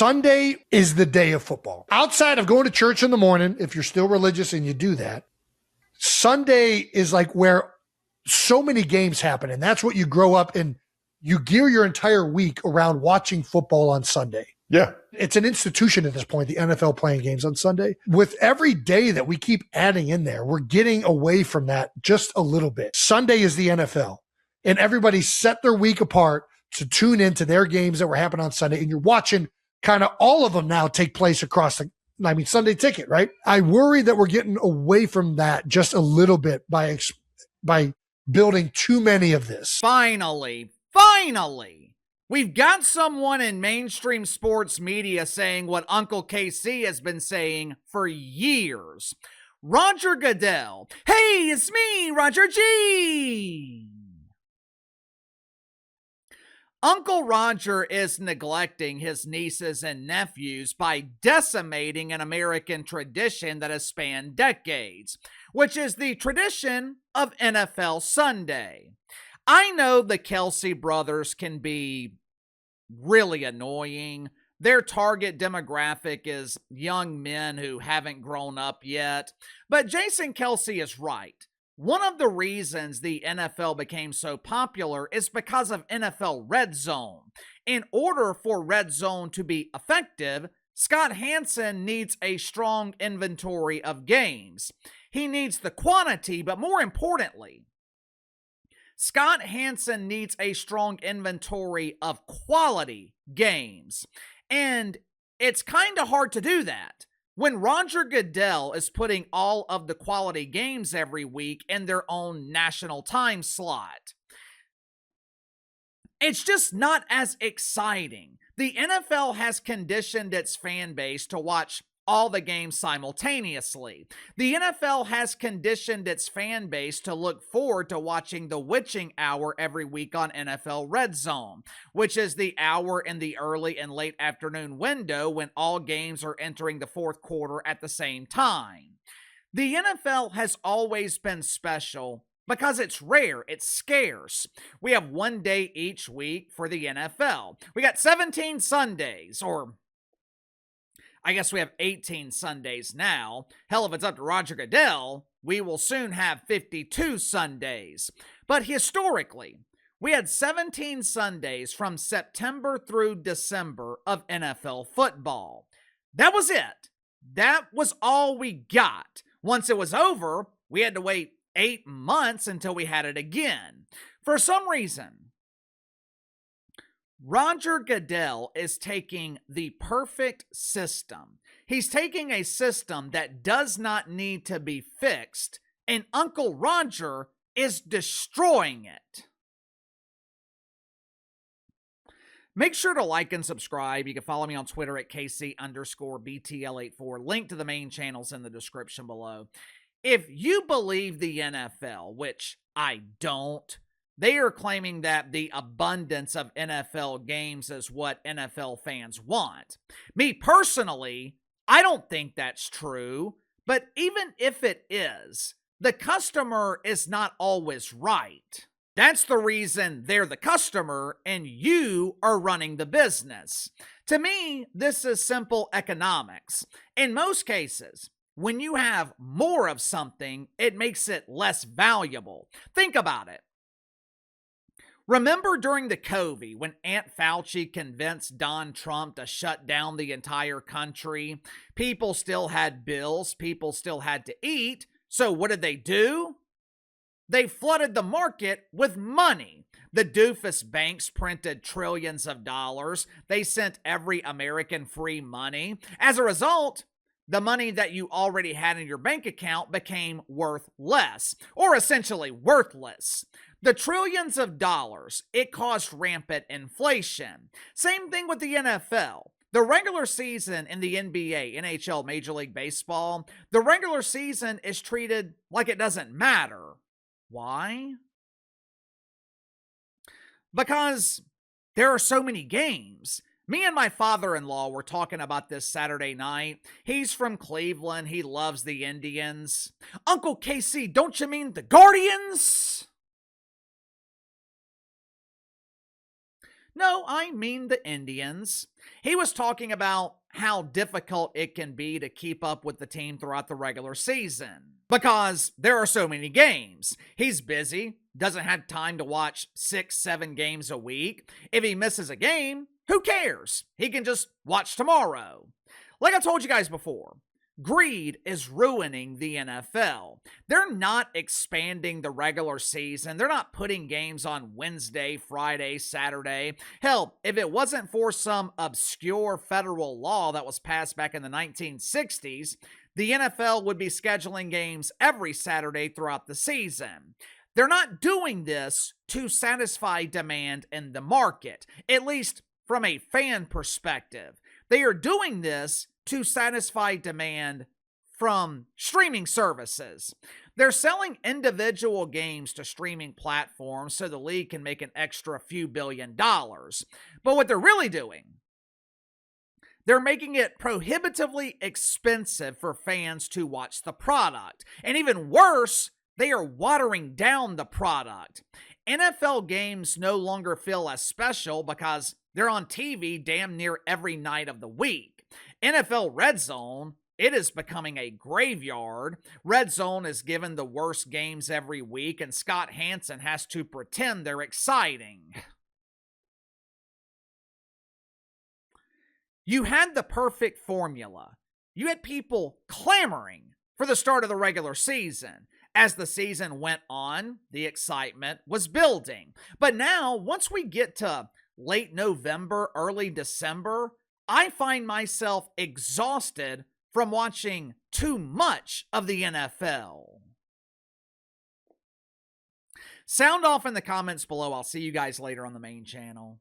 Sunday is the day of football. Outside of going to church in the morning, if you're still religious and you do that, Sunday is like where so many games happen. And that's what you grow up and you gear your entire week around watching football on Sunday. Yeah. It's an institution at this point, the NFL playing games on Sunday. With every day that we keep adding in there, we're getting away from that just a little bit. Sunday is the NFL, and everybody set their week apart to tune into their games that were happening on Sunday. And you're watching kind of all of them now take place across Sunday Ticket, right? I worry that we're getting away from that just a little bit by building too many of this. Finally, we've got someone in mainstream sports media saying what Uncle KC has been saying for years. Roger Goodell. Hey, it's me, Roger G. Uncle Roger is neglecting his nieces and nephews by decimating an American tradition that has spanned decades, which is the tradition of NFL Sunday. I know the Kelce brothers can be really annoying. Their target demographic is young men who haven't grown up yet. But Jason Kelce is right. One of the reasons the NFL became so popular is because of NFL Red Zone. In order for Red Zone to be effective, Scott Hansen needs a strong inventory of games. He needs the quantity, but more importantly, Scott Hansen needs a strong inventory of quality games. And it's kind of hard to do that when Roger Goodell is putting all of the quality games every week in their own national time slot. It's just not as exciting. The NFL has conditioned its fan base to watch all the games simultaneously. The NFL has conditioned its fan base to look forward to watching the witching hour every week on NFL Red Zone, which is the hour in the early and late afternoon window when all games are entering the fourth quarter at the same time. The NFL has always been special because it's rare, it's scarce. We have one day each week for the NFL. We got 17 Sundays, or I guess we have 18 Sundays now. Hell, if it's up to Roger Goodell, we will soon have 52 Sundays. But historically, we had 17 Sundays from September through December of NFL football. That was it. That was all we got. Once it was over, we had to wait 8 months until we had it again. For some reason, Roger Goodell is taking the perfect system. He's taking a system that does not need to be fixed, and Uncle Roger is destroying it. Make sure to like and subscribe. You can follow me on Twitter at KC_BTL84. Link to the main channels in the description below. If you believe the NFL, which I don't, they are claiming that the abundance of NFL games is what NFL fans want. Me personally, I don't think that's true, but even if it is, the customer is not always right. That's the reason they're the customer and you are running the business. To me, this is simple economics. In most cases, when you have more of something, it makes it less valuable. Think about it. Remember during the COVID when Aunt Fauci convinced Don Trump to shut down the entire country? People still had bills, people still had to eat. So what did they do? They flooded the market with money. The doofus banks printed trillions of dollars. They sent every American free money. As a result, the money that you already had in your bank account became worth less, or essentially worthless. The trillions of dollars, it caused rampant inflation. Same thing with the NFL. The regular season in the NBA, NHL, Major League Baseball, the regular season is treated like it doesn't matter. Why? Because there are so many games. Me and my father-in-law were talking about this Saturday night. He's from Cleveland. He loves the Indians. Uncle KC, don't you mean the Guardians? No, I mean the Indians. He was talking about how difficult it can be to keep up with the team throughout the regular season because there are so many games. He's busy, doesn't have time to watch 6, 7 games a week. If he misses a game, who cares? He can just watch tomorrow. Like I told you guys before, greed is ruining the NFL. They're not expanding the regular season. They're not putting games on Wednesday, Friday, Saturday. Hell, if it wasn't for some obscure federal law that was passed back in the 1960s, the NFL would be scheduling games every Saturday throughout the season. They're not doing this to satisfy demand in the market, at least from a fan perspective. They are doing this to satisfy demand from streaming services. They're selling individual games to streaming platforms so the league can make an extra few $1 billion. But what they're really doing, they're making it prohibitively expensive for fans to watch the product. And even worse, they are watering down the product. NFL games no longer feel as special because they're on TV damn near every night of the week. NFL Red Zone, it is becoming a graveyard. Red Zone is given the worst games every week, and Scott Hansen has to pretend they're exciting. You had the perfect formula. You had people clamoring for the start of the regular season. As the season went on, the excitement was building. But now, once we get to late November, early December, I find myself exhausted from watching too much of the NFL. Sound off in the comments below. I'll see you guys later on the main channel.